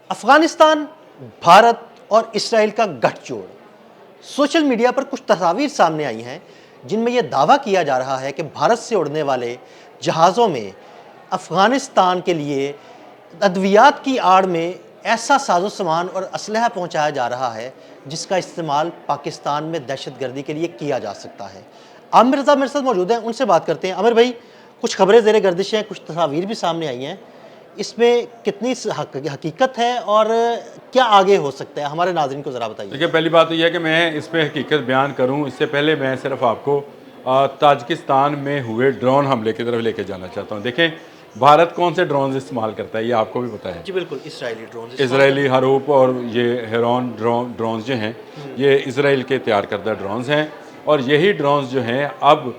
افغانستان، بھارت اور اسرائیل کا گٹھ جوڑ۔ سوشل میڈیا پر کچھ تصاویر سامنے آئی ہیں جن میں یہ دعویٰ کیا جا رہا ہے کہ بھارت سے اڑنے والے جہازوں میں افغانستان کے لیے ادویات کی آڑ میں ایسا ساز و سامان اور اسلحہ پہنچایا جا رہا ہے جس کا استعمال پاکستان میں دہشت گردی کے لیے کیا جا سکتا ہے۔ عامر رضا میرے ساتھ موجود ہیں، ان سے بات کرتے ہیں۔ عامر بھائی، کچھ خبریں زیر گردش ہیں، کچھ تصاویر بھی سامنے آئی ہیں، اس میں کتنی حقیقت ہے اور کیا آگے ہو سکتا ہے؟ ہمارے ناظرین کو ذرا بتائیے۔ دیکھیے، پہلی بات تو یہ ہے کہ میں اس پہ حقیقت بیان کروں اس سے پہلے میں صرف آپ کو تاجکستان میں ہوئے ڈرون حملے کی طرف لے کے جانا چاہتا ہوں۔ دیکھیں، بھارت کون سے ڈرونز استعمال کرتا ہے یہ آپ کو بھی پتہ ہے۔ جی بالکل، اسرائیلی ڈرونز، اسرائیلی ہروپ اور یہ ہیرون ڈرونز جو ہیں یہ اسرائیل کے تیار کردہ ڈرونز ہیں، اور یہی ڈرونز جو ہیں اب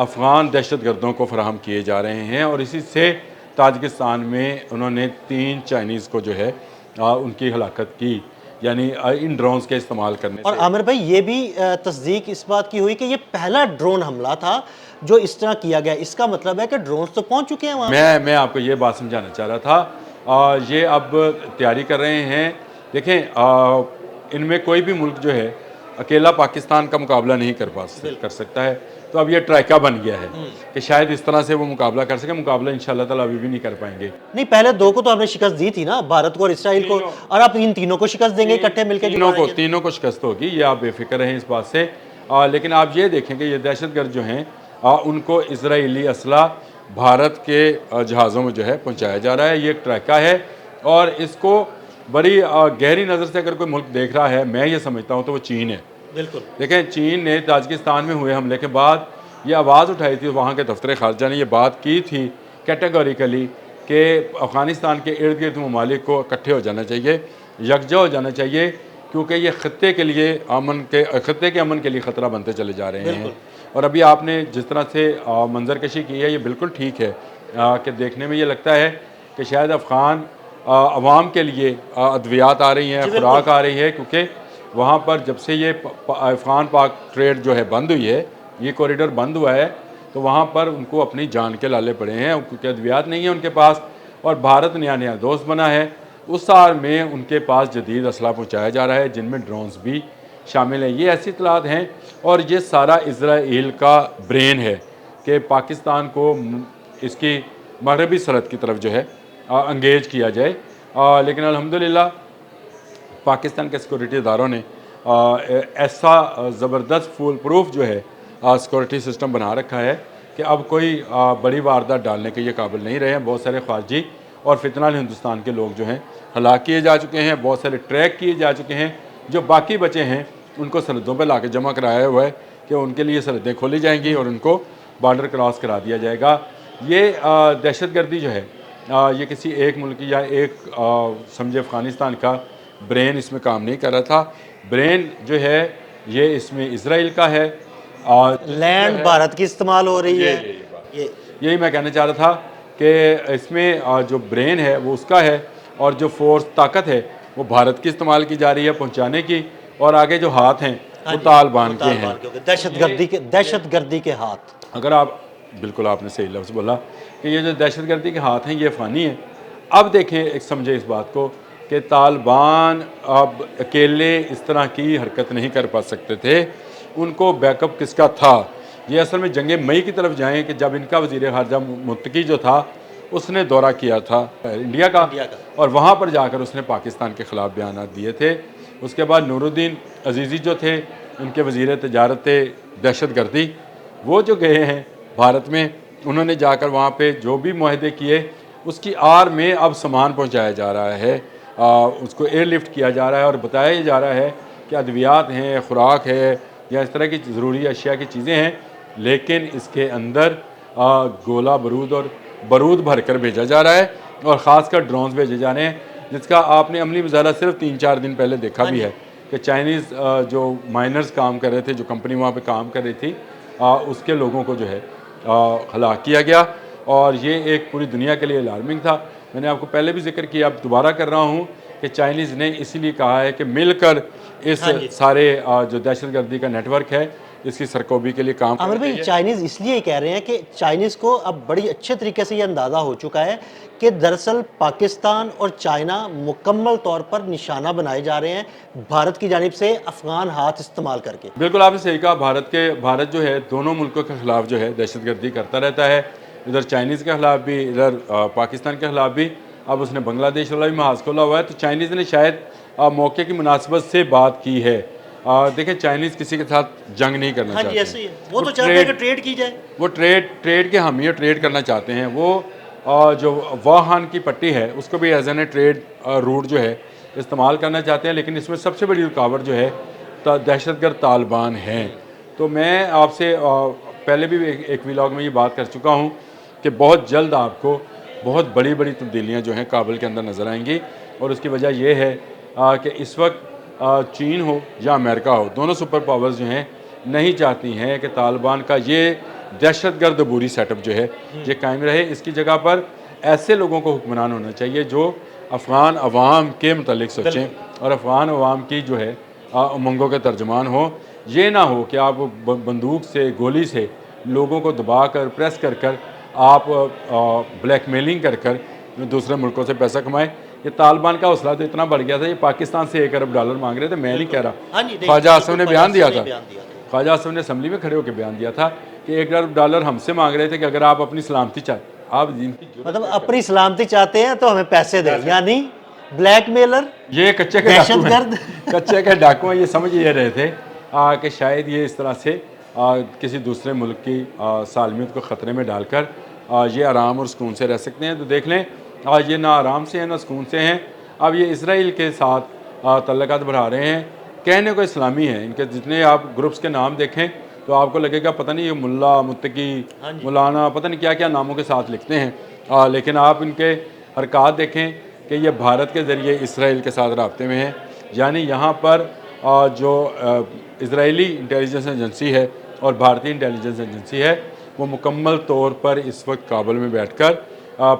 افغان دہشت گردوں کو فراہم کیے جا رہے ہیں، اور اسی سے تاجکستان میں انہوں نے 3 چائنیز کو جو ہے ان کی ہلاکت کی، یعنی ان ڈرونز کے استعمال کرنے سے۔ اور عامر بھائی، یہ بھی تصدیق اس بات کی ہوئی کہ یہ پہلا ڈرون حملہ تھا جو اس طرح کیا گیا۔ اس کا مطلب ہے کہ ڈرونز تو پہنچ چکے ہیں وہاں۔ میں آپ کو یہ بات سمجھانا چاہ رہا تھا، یہ اب تیاری کر رہے ہیں۔ دیکھیں، ان میں کوئی بھی ملک جو ہے اکیلا پاکستان کا مقابلہ نہیں کر سکتا ہے، تو اب یہ ٹرائکا بن گیا ہے کہ شاید اس طرح سے وہ مقابلہ کر سکے۔ مقابلہ انشاءاللہ تعالیٰ ابھی بھی نہیں کر پائیں گے۔ نہیں، پہلے 2 کو تو آپ نے شکست دی تھی نا، بھارت کو اور اسرائیل کو، اور آپ ان تینوں کو شکست دیں گے اکٹھے مل کے؟ تینوں کو شکست ہوگی، یہ آپ بے فکر رہیں اس بات سے۔ لیکن آپ یہ دیکھیں کہ یہ دہشت گرد جو ہیں ان کو اسرائیلی اسلحہ بھارت کے جہازوں میں جو ہے پہنچایا جا رہا ہے۔ یہ ایک ٹرائکا ہے، اور اس کو بڑی گہری نظر سے اگر کوئی ملک دیکھ رہا ہے، میں یہ سمجھتا ہوں تو وہ چین ہے۔ بالکل، دیکھیں، چین نے تاجکستان میں ہوئے حملے کے بعد یہ آواز اٹھائی تھی، وہاں کے دفتر خارجہ نے یہ بات کی تھی کیٹیگوریکلی کہ افغانستان کے ارد گرد ممالک کو اکٹھے ہو جانا چاہیے، یکجا ہو جانا چاہیے، کیونکہ یہ خطے کے امن کے لیے خطرہ بنتے چلے جا رہے ہیں۔ اور ابھی آپ نے جس طرح سے منظر کشی کی ہے، یہ بالکل ٹھیک ہے کہ دیکھنے میں یہ لگتا ہے کہ شاید افغان عوام کے لیے ادویات آ رہی ہیں، خوراک آ رہی ہے، کیونکہ وہاں پر جب سے یہ افغان پاک ٹریڈ جو ہے بند ہوئی ہے، یہ کوریڈور بند ہوا ہے، تو وہاں پر ان کو اپنی جان کے لالے پڑے ہیں، کیونکہ ادویات نہیں ہیں ان کے پاس، اور بھارت نیا دوست بنا ہے۔ اس آڑ میں ان کے پاس جدید اسلحہ پہنچایا جا رہا ہے، جن میں ڈرونز بھی شامل ہیں۔ یہ ایسی اطلاعات ہیں، اور یہ سارا اسرائیل کا برین ہے کہ پاکستان کو اس کی مغربی سرحد کی طرف جو ہے انگیج کیا جائے۔ لیکن الحمدللہ پاکستان کے سیکورٹی اداروں نے ایسا زبردست فول پروف جو ہے سیکورٹی سسٹم بنا رکھا ہے کہ اب کوئی بڑی واردات ڈالنے کے یہ قابل نہیں رہے ہیں۔ بہت سارے خارجی اور فتنہ ہندوستان کے لوگ جو ہیں ہلاک کیے جا چکے ہیں، بہت سارے ٹریک کیے جا چکے ہیں۔ جو باقی بچے ہیں ان کو سرحدوں پہ لا کے جمع کرایا ہوا ہے کہ ان کے لیے سرحدیں کھولی جائیں گی اور ان کو بارڈر کراس کرا دیا جائے گا۔ یہ دہشت گردی جو ہے یہ کسی ایک ملک یا ایک سمجھے افغانستان کا برین اس میں کام نہیں کر رہا تھا۔ برین جو ہے یہ اس میں اسرائیل کا ہے، لینڈ بھارت کی استعمال ہو رہی ہے۔ یہی میں کہنا چاہ رہا تھا کہ اس میں جو برین ہے وہ اس کا ہے، اور جو فورس طاقت ہے وہ بھارت کی استعمال کی جا رہی ہے پہنچانے کی، اور آگے جو ہاتھ ہیں وہ طالبان کے ہیں، دہشت گردی کے ہاتھ۔ اگر بالکل آپ نے صحیح لفظ بولا کہ یہ جو دہشت گردی کے ہاتھ ہیں یہ افغانی ہیں۔ اب دیکھیں، ایک سمجھے اس بات کو کہ طالبان اب اکیلے اس طرح کی حرکت نہیں کر پا سکتے تھے، ان کو بیک اپ کس کا تھا؟ یہ اصل میں جنگ مئی کی طرف جائیں کہ جب ان کا وزیر خارجہ متقی جو تھا اس نے دورہ کیا تھا انڈیا کا، اور وہاں پر جا کر اس نے پاکستان کے خلاف بیانات دیے تھے۔ اس کے بعد نور الدین عزیزی جو تھے ان کے وزیر تجارت دہشت گردی، وہ جو گئے ہیں بھارت میں، انہوں نے جا کر وہاں پہ جو بھی معاہدے کیے اس کی آڑ میں اب سامان پہنچایا جا رہا ہے، اس کو ایئر لفٹ کیا جا رہا ہے، اور بتایا جا رہا ہے کہ ادویات ہیں، خوراک ہے، یا اس طرح کی ضروری اشیاء کی چیزیں ہیں، لیکن اس کے اندر گولہ بارود بھر کر بھیجا جا رہا ہے، اور خاص کر ڈرونز بھیجے جا رہے ہیں، جس کا آپ نے عملی مظاہرہ صرف 3-4 دن پہلے دیکھا بھی ہے کہ چائنیز جو مائنرز کام کر رہے تھے، جو کمپنی وہاں پہ کام کر رہی تھی، اس کے لوگوں کو جو ہے ہلاک کیا گیا، اور یہ ایک پوری دنیا کے لیے الارمنگ تھا۔ میں نے آپ کو پہلے بھی ذکر کیا، اب دوبارہ کر رہا ہوں کہ چائنیز نے اسی لیے کہا ہے کہ مل کر اس سارے جو دہشت گردی کا نیٹ ورک ہے اس کی سرکوبی کے لیے کام عامر کرنا بھائی چاہیے۔ چائنیز اس لیے کہہ رہے ہیں کہ چائنیز کو اب بڑی اچھے طریقے سے یہ اندازہ ہو چکا ہے کہ دراصل پاکستان اور چائنا مکمل طور پر نشانہ بنائے جا رہے ہیں بھارت کی جانب سے افغان ہاتھ استعمال کر کے۔ بالکل آپ نے صحیح کہا، بھارت جو ہے دونوں ملکوں کے خلاف جو ہے دہشت گردی کرتا رہتا ہے، ادھر چائنیز کے خلاف بھی، ادھر پاکستان کے خلاف بھی۔ اب اس نے بنگلہ دیش والا بھی محاذ کھولا ہوا ہے، تو چائنیز نے شاید موقع کی مناسبت سے بات کی ہے۔ دیکھیں چائنیز کسی کے ساتھ جنگ نہیں کرنا ہاں جی چاہتے ایسے ہی ہے، وہ تو چاہتے ہیں کہ ٹریڈ کی جائے۔ وہ ٹریڈ کے حامی ٹریڈ کرنا چاہتے ہیں۔ وہ جو واہان کی پٹی ہے اس کو بھی as an a trade route جو ہے استعمال کرنا چاہتے ہیں، لیکن اس میں سب سے بڑی رکاوٹ جو ہے دہشت گرد طالبان ہیں۔ تو میں آپ سے پہلے بھی ایک ویلاگ میں یہ بات کر چکا ہوں کہ بہت جلد آپ کو بہت بڑی بڑی تبدیلیاں جو ہیں کابل کے اندر نظر آئیں گی، اور اس کی وجہ یہ ہے کہ اس وقت چین ہو یا امریکہ ہو، دونوں سپر پاورز جو ہیں نہیں چاہتی ہیں کہ طالبان کا یہ دہشت گرد عبوری سیٹ اپ جو ہے یہ قائم رہے۔ اس کی جگہ پر ایسے لوگوں کو حکمران ہونا چاہیے جو افغان عوام کے متعلق سوچیں اور افغان عوام کی جو ہے امنگوں کے ترجمان ہو۔ یہ نہ ہو کہ آپ بندوق سے، گولی سے لوگوں کو دبا کر، پریس کر کر، آپ بلیک میلنگ کر کر دوسرے ملکوں سے پیسہ کمائیں۔ یہ طالبان کا حوصلہ تو اتنا بڑھ گیا تھا، یہ پاکستان سے $1 ارب مانگ رہے تھے، میں نہیں کہہ رہا، خواجہ آصف نے بیان دیا تھا، خواجہ آصف نے اسمبلی میں کھڑے ہو کے بیان دیا تھا کہ $1 ارب ہم سے مانگ رہے تھے کہ اگر آپ اپنی سلامتی چاہتے، آپ جن کی مطلب اپنی سلامتی چاہتے ہیں تو ہمیں پیسے دیں، یعنی بلیک میلر، یہ کچے کے دہشت ڈاکو ہیں، گرد۔ کچے کے ڈاکو ہیں۔ یہ سمجھ یہ رہے تھے کہ شاید یہ اس طرح سے کسی دوسرے ملک کی سالمیت کو خطرے میں ڈال کر یہ آرام اور سکون سے رہ سکتے ہیں۔ تو دیکھ لیں آج یہ نہ آرام سے ہیں نہ سکون سے ہیں۔ اب یہ اسرائیل کے ساتھ تعلقات بڑھا رہے ہیں، کہنے کو اسلامی ہیں، ان کے جتنے آپ گروپس کے نام دیکھیں تو آپ کو لگے گا پتہ نہیں یہ ملا، متقی، مولانا، پتہ نہیں کیا کیا ناموں کے ساتھ لکھتے ہیں، لیکن آپ ان کے حرکات دیکھیں کہ یہ بھارت کے ذریعے اسرائیل کے ساتھ رابطے میں ہیں۔ یعنی یہاں پر جو اسرائیلی انٹیلیجنس ایجنسی ہے اور بھارتی انٹیلیجنس ایجنسی ہے وہ مکمل طور پر اس وقت کابل میں بیٹھ کر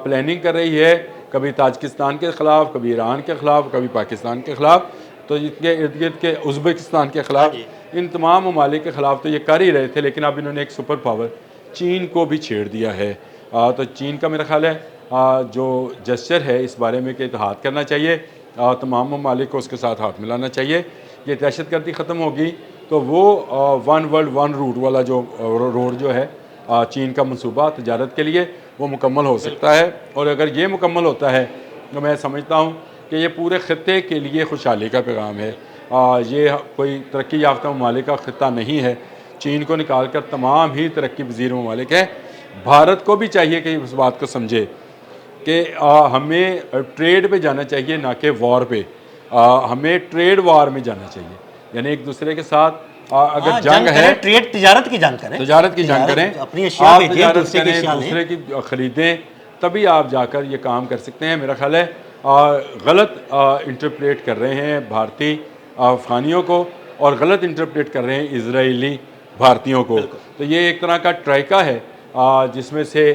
پلاننگ کر رہی ہے، کبھی تاجکستان کے خلاف، کبھی ایران کے خلاف، کبھی پاکستان کے خلاف، تو ان کے ارد گرد کے ازبکستان کے خلاف، ان تمام ممالک کے خلاف تو یہ کر ہی رہے تھے، لیکن اب انہوں نے ایک سپر پاور چین کو بھی چھیڑ دیا ہے۔ تو چین کا میرا خیال ہے جو جسچر ہے اس بارے میں کہ اتحاد کرنا چاہیے، تمام ممالک کو اس کے ساتھ ہاتھ ملانا چاہیے۔ یہ دہشت گردی ختم ہوگی تو وہ ون ورلڈ ون روٹ والا جو روڈ جو ہے چین کا منصوبہ تجارت کے لیے وہ مکمل ہو سکتا ہے، اور اگر یہ مکمل ہوتا ہے تو میں سمجھتا ہوں کہ یہ پورے خطے کے لیے خوشحالی کا پیغام ہے۔ یہ کوئی ترقی یافتہ ممالک کا خطہ نہیں ہے، چین کو نکال کر تمام ہی ترقی پذیر ممالک ہیں۔ بھارت کو بھی چاہیے کہ اس بات کو سمجھے کہ ہمیں ٹریڈ پہ جانا چاہیے نہ کہ وار پہ، ہمیں ٹریڈ وار میں جانا چاہیے، یعنی ایک دوسرے کے ساتھ اگر جنگ ہے، ٹریڈ تجارت کی جنگ کریں، تجارت کی جنگ کریں، اپنی اشیاء آپ بھیجیں، تجارت دوسرے کی کریں، اشیاء لیں۔ دوسرے کی خریدیں، تبھی آپ جا کر یہ کام کر سکتے ہیں۔ میرا خیال ہے غلط انٹرپریٹ کر رہے ہیں بھارتی افغانیوں کو اور غلط انٹرپریٹ کر رہے ہیں اسرائیلی بھارتیوں کو۔ تو یہ ایک طرح کا ٹرائکا ہے جس میں سے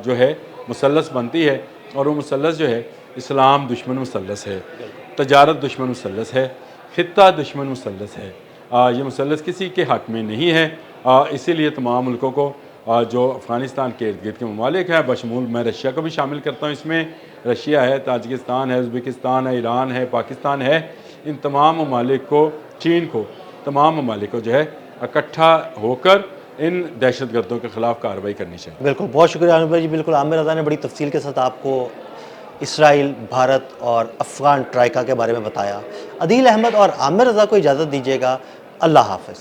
جو ہے مثلث بنتی ہے، اور وہ مثلث جو ہے اسلام دشمن مثلث ہے، تجارت دشمن مثلث ہے، خطہ دشمن مثلث ہے۔ یہ مثلث کسی کے حق میں نہیں ہے، اسی لیے تمام ملکوں کو جو افغانستان کے ارد گرد کے ممالک ہیں، بشمول میں رشیا کو بھی شامل کرتا ہوں اس میں، رشیا ہے، تاجکستان ہے، ازبکستان ہے، ایران ہے، پاکستان ہے، ان تمام ممالک کو، چین کو، تمام ممالک کو جو ہے اکٹھا ہو کر ان دہشت گردوں کے خلاف کارروائی کرنی چاہیے۔ بالکل، بہت شکریہ عامر بھائی جی۔ بالکل عامر رضا نے بڑی تفصیل کے ساتھ آپ کو اسرائیل، بھارت اور افغان ٹرائکا کے بارے میں بتایا۔ عدیل احمد اور عامر رضا کو اجازت دیجیے گا، اللہ حافظ۔